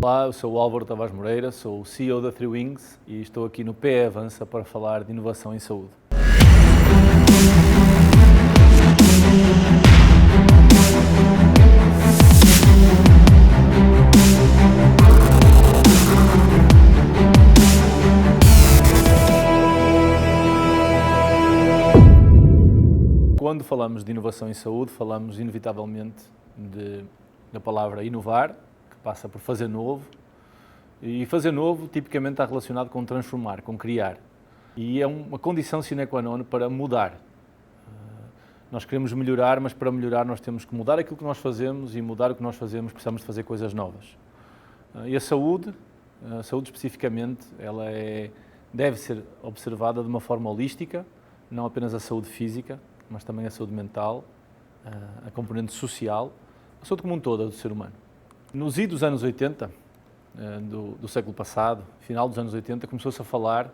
Olá, eu sou o Álvaro Tavares Moreira, sou o CEO da 3Wings e estou aqui no PE Avança para falar de inovação em saúde. Quando falamos de inovação em saúde, falamos inevitavelmente da palavra inovar, que passa por fazer novo, e fazer novo tipicamente está relacionado com transformar, com criar, e é uma condição sine qua non para mudar. Nós queremos melhorar, mas para melhorar nós temos que mudar aquilo que nós fazemos, e mudar o que nós fazemos precisamos de fazer coisas novas. E a saúde especificamente, ela deve ser observada de uma forma holística, não apenas a saúde física, mas também a saúde mental, a componente social, a saúde como um todo do ser humano. Nos idos anos 80, do século passado, final dos anos 80, começou-se a falar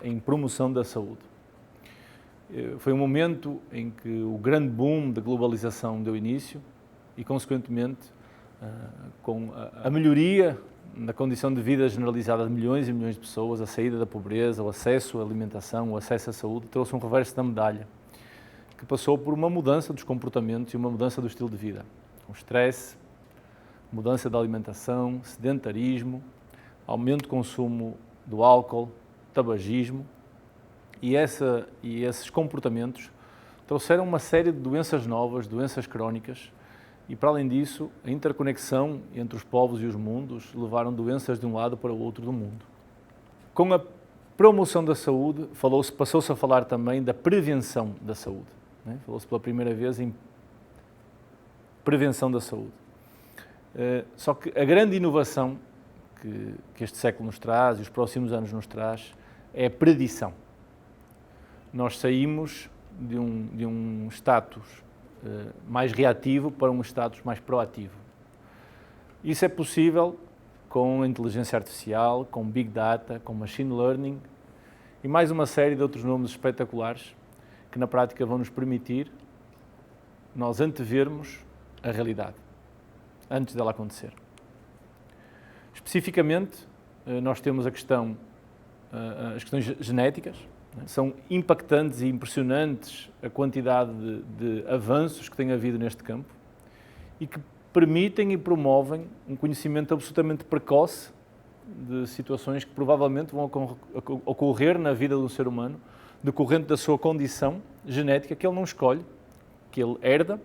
em promoção da saúde. Foi um momento em que o grande boom da globalização deu início e, consequentemente, com a melhoria da condição de vida generalizada de milhões e milhões de pessoas, a saída da pobreza, o acesso à alimentação, o acesso à saúde, trouxe um reverso da medalha, que passou por uma mudança dos comportamentos e uma mudança do estilo de vida. O stress, mudança da alimentação, sedentarismo, aumento do consumo do álcool, tabagismo, e esses comportamentos trouxeram uma série de doenças novas, doenças crónicas, e para além disso, a interconexão entre os povos e os mundos levaram doenças de um lado para o outro do mundo. Com a promoção da saúde, passou-se a falar também da prevenção da saúde. Falou-se pela primeira vez em prevenção da saúde. Só que a grande inovação que este século nos traz e os próximos anos nos traz é a predição. Nós saímos de um status mais reativo para um status mais proativo. Isso é possível com a inteligência artificial, com Big Data, com Machine Learning e mais uma série de outros nomes espetaculares que na prática vão nos permitir nós antevermos a realidade, antes dela acontecer. Especificamente, nós temos as questões genéticas. São impactantes e impressionantes a quantidade de avanços que tem havido neste campo e que permitem e promovem um conhecimento absolutamente precoce de situações que provavelmente vão ocorrer na vida do ser humano, decorrente da sua condição genética que ele não escolhe, que ele herda,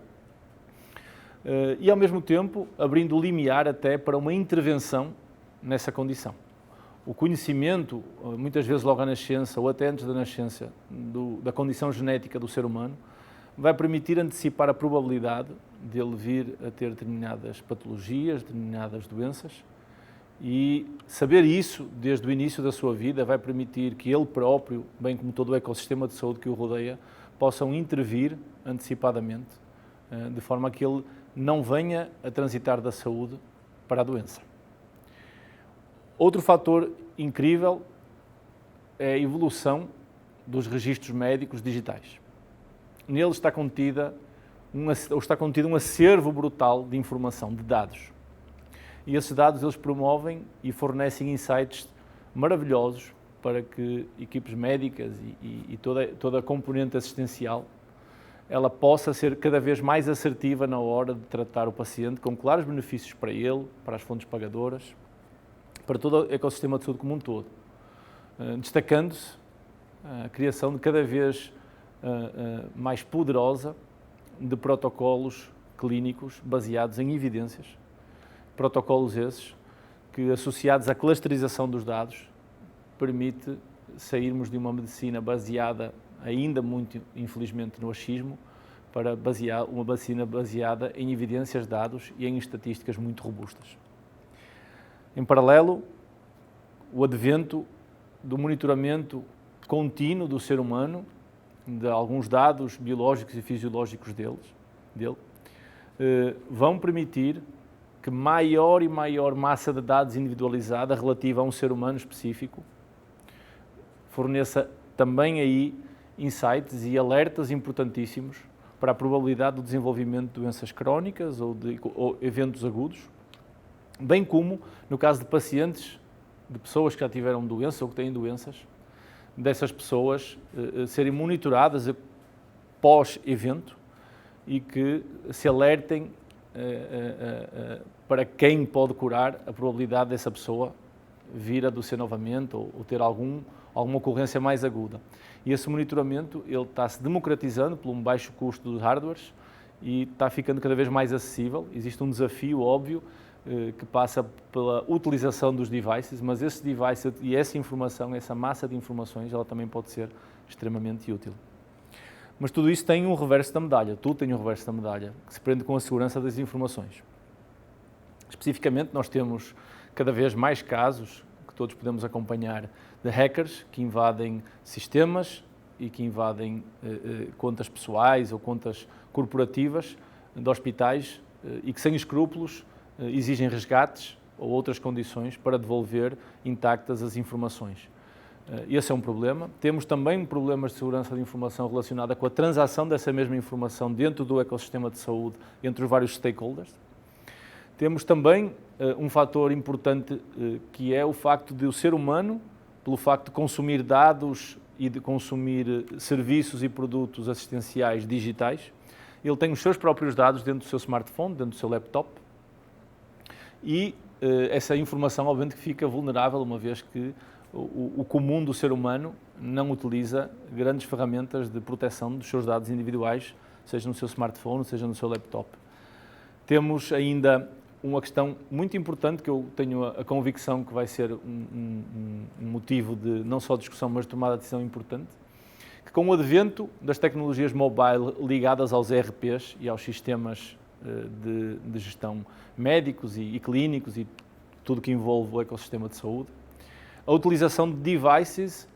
e ao mesmo tempo abrindo o limiar até para uma intervenção nessa condição. O conhecimento, muitas vezes logo à nascença ou até antes da nascença, da condição genética do ser humano, vai permitir antecipar a probabilidade de ele vir a ter determinadas patologias, determinadas doenças, e saber isso desde o início da sua vida vai permitir que ele próprio, bem como todo o ecossistema de saúde que o rodeia, possam intervir antecipadamente, de forma a que ele não venha a transitar da saúde para a doença. Outro fator incrível é a evolução dos registros médicos digitais. Neles está contido um acervo brutal de informação, de dados. E esses dados eles promovem e fornecem insights maravilhosos para que equipes médicas e toda a componente assistencial ela possa ser cada vez mais assertiva na hora de tratar o paciente, com claros benefícios para ele, para as fontes pagadoras, para todo o ecossistema de saúde como um todo, destacando-se a criação de cada vez mais poderosa de protocolos clínicos baseados em evidências, protocolos esses que, associados à clusterização dos dados, permite sairmos de uma medicina baseada, ainda muito infelizmente, no achismo, para uma medicina baseada em evidências, dados e em estatísticas muito robustas. Em paralelo, o advento do monitoramento contínuo do ser humano, de alguns dados biológicos e fisiológicos dele, vão permitir que maior e maior massa de dados individualizada relativa a um ser humano específico forneça também aí insights e alertas importantíssimos para a probabilidade do desenvolvimento de doenças crónicas ou eventos agudos bem como no caso de pacientes, de pessoas que já tiveram doenças ou que têm doenças, dessas pessoas serem monitoradas pós-evento e que se alertem para quem pode curar, a probabilidade dessa pessoa vir a adoecer novamente ou ter alguma ocorrência mais aguda. E esse monitoramento ele está-se democratizando por um baixo custo dos hardwares e está ficando cada vez mais acessível. Existe um desafio óbvio que passa pela utilização dos devices, mas esse device e essa informação, essa massa de informações, ela também pode ser extremamente útil. Mas tudo isso tem um reverso da medalha, tudo tem um reverso da medalha, que se prende com a segurança das informações. Especificamente, nós temos cada vez mais casos, que todos podemos acompanhar, de hackers que invadem sistemas e que invadem contas pessoais ou contas corporativas de hospitais e que, sem escrúpulos, exigem resgates ou outras condições para devolver intactas as informações. Esse é um problema. Temos também problemas de segurança de informação relacionada com a transação dessa mesma informação dentro do ecossistema de saúde entre os vários stakeholders. Temos também um fator importante que é o facto de o ser humano, pelo facto de consumir dados e de consumir serviços e produtos assistenciais digitais, ele tem os seus próprios dados dentro do seu smartphone, dentro do seu laptop, e essa informação obviamente fica vulnerável, uma vez que o comum do ser humano não utiliza grandes ferramentas de proteção dos seus dados individuais, seja no seu smartphone, seja no seu laptop. Temos ainda uma questão muito importante que eu tenho a convicção que vai ser um motivo de não só discussão, mas de tomada de decisão importante, que com o advento das tecnologias mobile ligadas aos ERPs e aos sistemas de gestão médicos e clínicos e tudo que envolve o ecossistema de saúde, a utilização de devices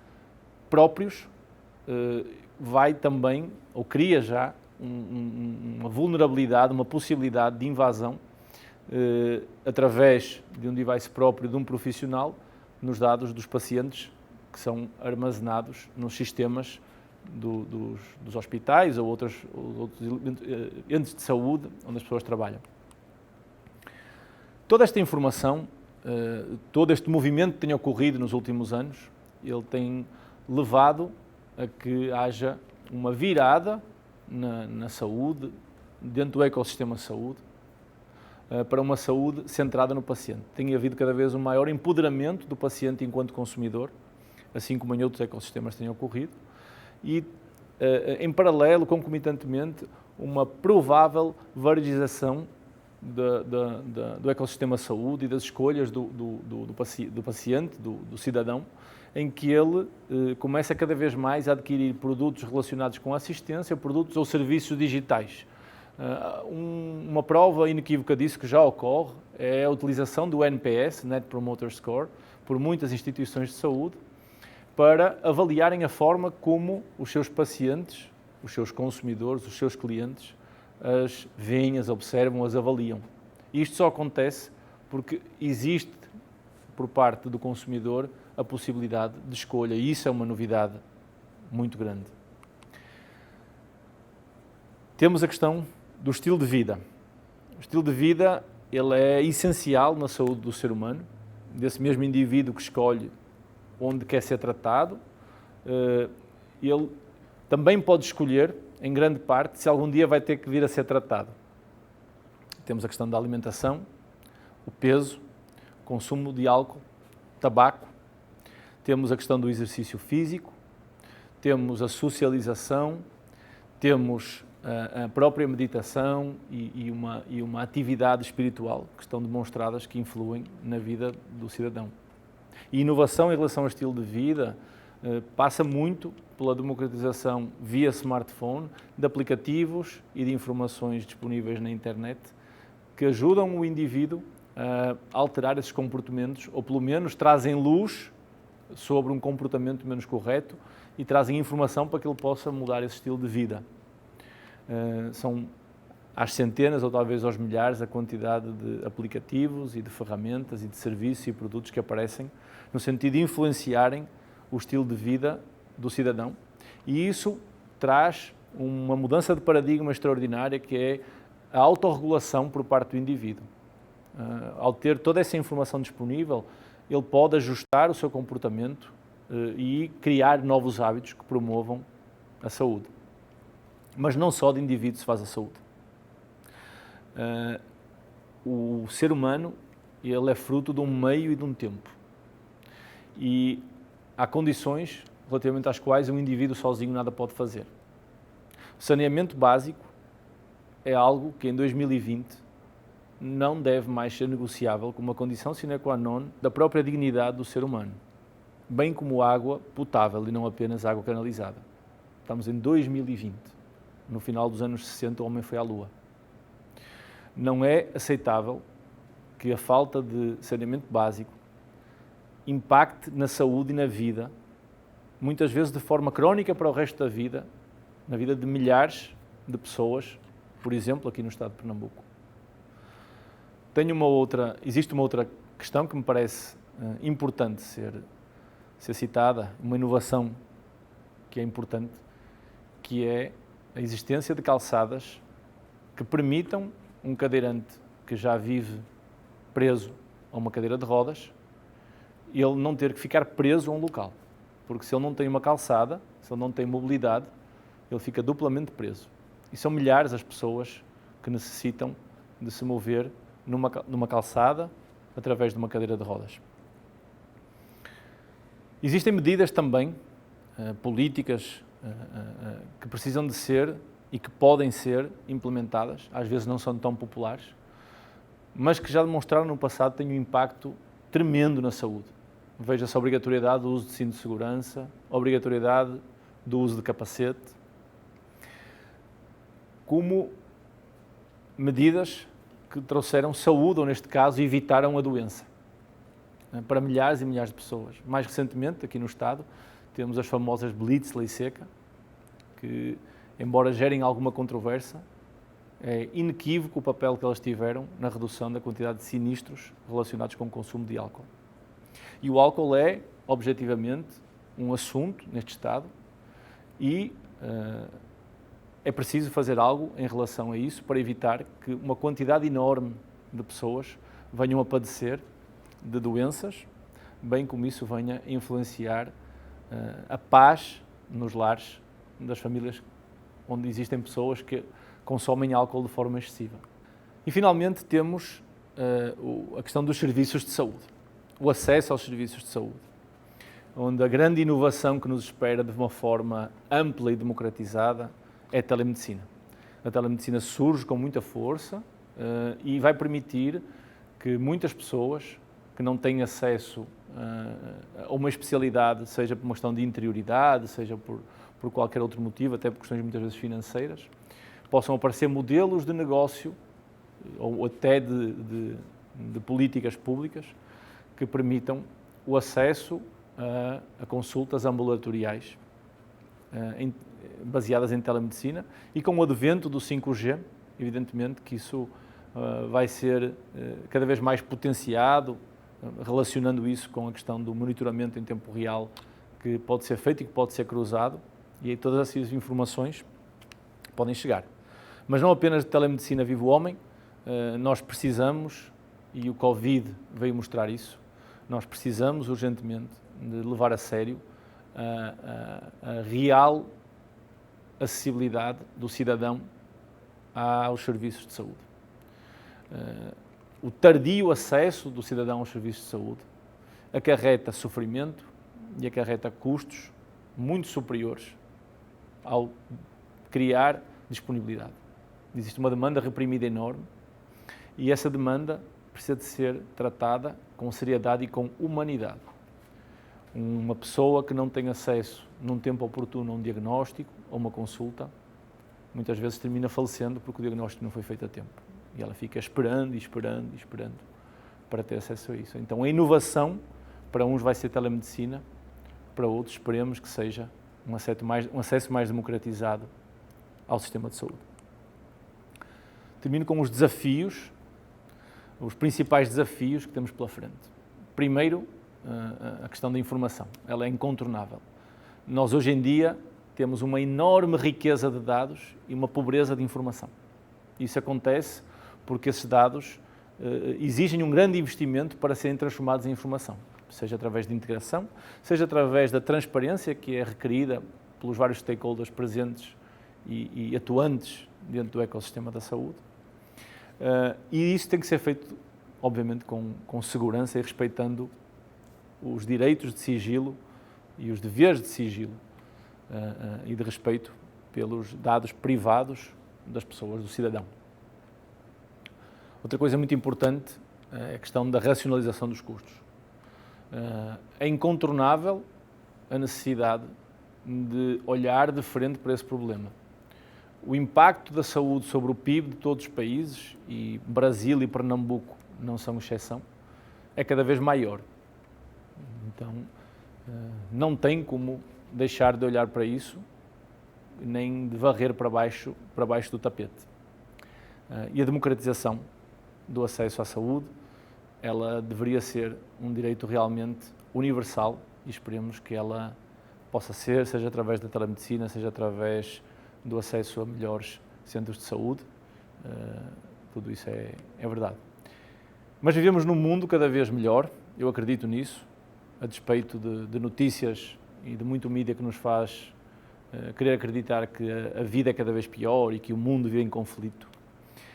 próprios vai também, ou cria já, uma vulnerabilidade, uma possibilidade de invasão através de um device próprio de um profissional nos dados dos pacientes que são armazenados nos sistemas dos hospitais ou outros entes de saúde onde as pessoas trabalham. Toda esta informação, todo este movimento que tem ocorrido nos últimos anos, ele tem levado a que haja uma virada na saúde, dentro do ecossistema de saúde, para uma saúde centrada no paciente. Tem havido cada vez um maior empoderamento do paciente enquanto consumidor, assim como em outros ecossistemas tem ocorrido, e em paralelo, concomitantemente, uma provável variegização do ecossistema de saúde e das escolhas do paciente, do cidadão, em que ele começa cada vez mais a adquirir produtos relacionados com assistência, produtos ou serviços digitais. Uma prova inequívoca disso que já ocorre é a utilização do NPS, Net Promoter Score, por muitas instituições de saúde, para avaliarem a forma como os seus pacientes, os seus consumidores, os seus clientes, as veem, as observam, as avaliam. Isto só acontece porque existe, por parte do consumidor, a possibilidade de escolha, e isso é uma novidade muito grande. Temos a questão do estilo de vida. O estilo de vida, ele é essencial na saúde do ser humano, desse mesmo indivíduo que escolhe onde quer ser tratado. Ele também pode escolher, em grande parte, se algum dia vai ter que vir a ser tratado. Temos a questão da alimentação, o peso, consumo de álcool, tabaco, temos a questão do exercício físico, temos a socialização, temos a própria meditação e uma atividade espiritual que estão demonstradas que influem na vida do cidadão. E inovação em relação ao estilo de vida passa muito pela democratização via smartphone de aplicativos e de informações disponíveis na internet que ajudam o indivíduo a alterar esses comportamentos, ou pelo menos trazem luz sobre um comportamento menos correto e trazem informação para que ele possa mudar esse estilo de vida. São às centenas ou talvez aos milhares a quantidade de aplicativos e de ferramentas e de serviços e produtos que aparecem no sentido de influenciarem o estilo de vida do cidadão, e isso traz uma mudança de paradigma extraordinária, que é a autorregulação por parte do indivíduo. ao ter toda essa informação disponível, ele pode ajustar o seu comportamento e criar novos hábitos que promovam a saúde. Mas não só de indivíduo se faz a saúde. O ser humano, ele é fruto de um meio e de um tempo. E há condições relativamente às quais um indivíduo sozinho nada pode fazer. O saneamento básico é algo que em 2020 não deve mais ser negociável como uma condição sine qua non da própria dignidade do ser humano, bem como água potável e não apenas água canalizada. Estamos em 2020, no final dos anos 60 o homem foi à Lua. Não é aceitável que a falta de saneamento básico impacte na saúde e na vida, muitas vezes de forma crónica para o resto da vida, na vida de milhares de pessoas, por exemplo, aqui no estado de Pernambuco. Existe uma outra questão que me parece importante ser citada, uma inovação que é importante, que é a existência de calçadas que permitam um cadeirante que já vive preso a uma cadeira de rodas, ele não ter que ficar preso a um local. Porque se ele não tem uma calçada, se ele não tem mobilidade, ele fica duplamente preso. E são milhares as pessoas que necessitam de se mover numa calçada através de uma cadeira de rodas. Existem medidas também políticas que precisam de ser e que podem ser implementadas, às vezes não são tão populares, mas que já demonstraram no passado têm um impacto tremendo na saúde. Veja-se a obrigatoriedade do uso de cinto de segurança, a obrigatoriedade do uso de capacete, como medidas que trouxeram saúde, ou neste caso, evitaram a doença, para milhares e milhares de pessoas. Mais recentemente, aqui no Estado, temos as famosas Blitz Lei Seca, que, embora gerem alguma controvérsia, é inequívoco o papel que elas tiveram na redução da quantidade de sinistros relacionados com o consumo de álcool. E o álcool é, objetivamente, um assunto neste Estado e é preciso fazer algo em relação a isso para evitar que uma quantidade enorme de pessoas venham a padecer de doenças, bem como isso venha a influenciar a paz nos lares das famílias onde existem pessoas que consomem álcool de forma excessiva. E, finalmente, temos a questão dos serviços de saúde, o acesso aos serviços de saúde, onde a grande inovação que nos espera de uma forma ampla e democratizada é a telemedicina. A telemedicina surge com muita força e vai permitir que muitas pessoas que não têm acesso a uma especialidade, seja por uma questão de interioridade, seja por qualquer outro motivo, até por questões muitas vezes financeiras, possam aparecer modelos de negócio ou até de políticas públicas que permitam o acesso a consultas ambulatoriais baseadas em telemedicina e com o advento do 5G, evidentemente que isso vai ser cada vez mais potenciado, relacionando isso com a questão do monitoramento em tempo real que pode ser feito e que pode ser cruzado, e aí todas essas informações podem chegar. Mas não apenas de telemedicina vive o homem, nós precisamos, e o Covid veio mostrar isso, nós precisamos urgentemente de levar a sério a real acessibilidade do cidadão aos serviços de saúde. O tardio acesso do cidadão aos serviços de saúde acarreta sofrimento e acarreta custos muito superiores ao criar disponibilidade. Existe uma demanda reprimida enorme e essa demanda precisa de ser tratada com seriedade e com humanidade. Uma pessoa que não tem acesso num tempo oportuno a um diagnóstico ou uma consulta, muitas vezes termina falecendo porque o diagnóstico não foi feito a tempo. E ela fica esperando para ter acesso a isso. Então a inovação, para uns vai ser telemedicina, para outros esperemos que seja um acesso mais democratizado ao sistema de saúde. Termino com os desafios, os principais desafios que temos pela frente. Primeiro, a questão da informação, ela é incontornável. Nós hoje em dia temos uma enorme riqueza de dados e uma pobreza de informação. Isso acontece porque esses dados exigem um grande investimento para serem transformados em informação, seja através de integração, seja através da transparência que é requerida pelos vários stakeholders presentes e atuantes dentro do ecossistema da saúde. E isso tem que ser feito, obviamente, com segurança e respeitando os direitos de sigilo e os deveres de sigilo e de respeito pelos dados privados das pessoas, do cidadão. Outra coisa muito importante é a questão da racionalização dos custos. É incontornável a necessidade de olhar de frente para esse problema. O impacto da saúde sobre o PIB de todos os países, e Brasil e Pernambuco não são exceção, é cada vez maior. Então, não tem como deixar de olhar para isso, nem de varrer para baixo do tapete. E a democratização do acesso à saúde, ela deveria ser um direito realmente universal e esperemos que ela possa ser, seja através da telemedicina, seja através do acesso a melhores centros de saúde, tudo isso é verdade. Mas vivemos num mundo cada vez melhor, eu acredito nisso, a despeito de notícias e de muito mídia que nos faz querer acreditar que a vida é cada vez pior e que o mundo vive em conflito.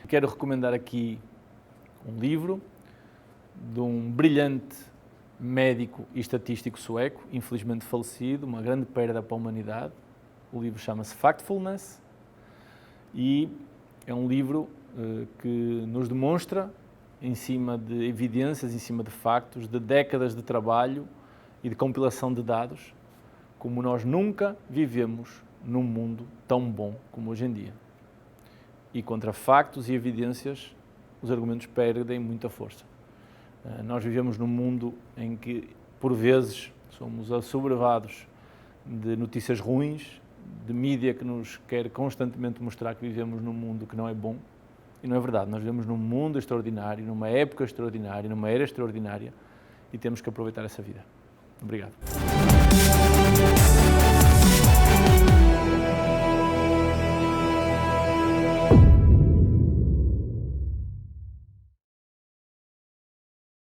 Quero recomendar aqui um livro de um brilhante médico e estatístico sueco, infelizmente falecido, uma grande perda para a humanidade. O livro chama-se Factfulness e é um livro que nos demonstra, em cima de evidências, em cima de factos, de décadas de trabalho e de compilação de dados, como nós nunca vivemos num mundo tão bom como hoje em dia. E contra factos e evidências, os argumentos perdem muita força. Nós vivemos num mundo em que, por vezes, somos assoberbados de notícias ruins, de mídia que nos quer constantemente mostrar que vivemos num mundo que não é bom. E não é verdade, nós vivemos num mundo extraordinário, numa época extraordinária, numa era extraordinária e temos que aproveitar essa vida. Obrigado.